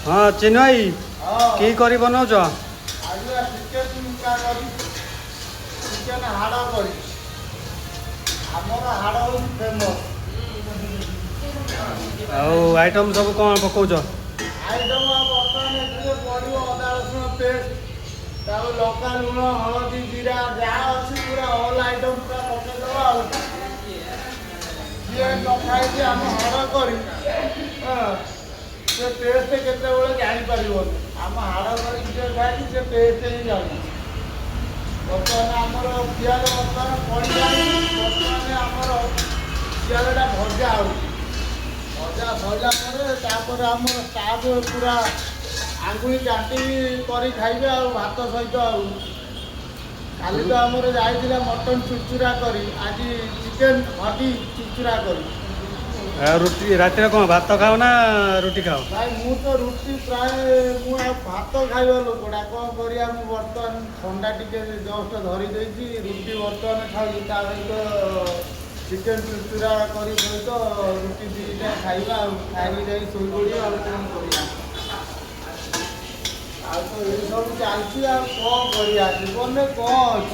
हाँ चिन्ह भाई की करी बनाऊच चिकेन हाड़ करी आमर हाड़ हूँ फेमस आइटम सब कौन पकाउच आइटम बर्तमान एथिरे पड़ो अदा रसुण पेस्ट लंका लुण हलदी जीरा जहाँ अच्छी पूरा ऑल आइटम पूरा पकईदबा जी न खाई आम हाड़ करी से टेस्ट केतबे जापर आम हाड़ कर खाई से टेस्ट ही जानी बर्तमान आमर पियाज बर्तमान पड़ा बर्तमान आमर पियाजा भजा हो भजा सरला पर आम स्टाफ पूरा आंगुली चाटी कर खाइबे भात सहित काली तो आमर जाइला मटन चुरचुरा करी आज चिकेन हड्डी चुरचुरा करी रुटी रात कौन भात खाओ ना रुटी खाओ भाई मु तो रुटी प्राय मुझे भात खाइबा लोकटा कौन करिया बर्तमान ठंडा टिके जस्ट धरी देछि रुटी बर्तमान खाई ता सहित चिकेन चुरचुरा करी सहित रुटी दीटा खाइबा खाई जाई सोई पड़िया कौन करिया आ तो ये सब चलती आ कौन करिया जीवन में कौन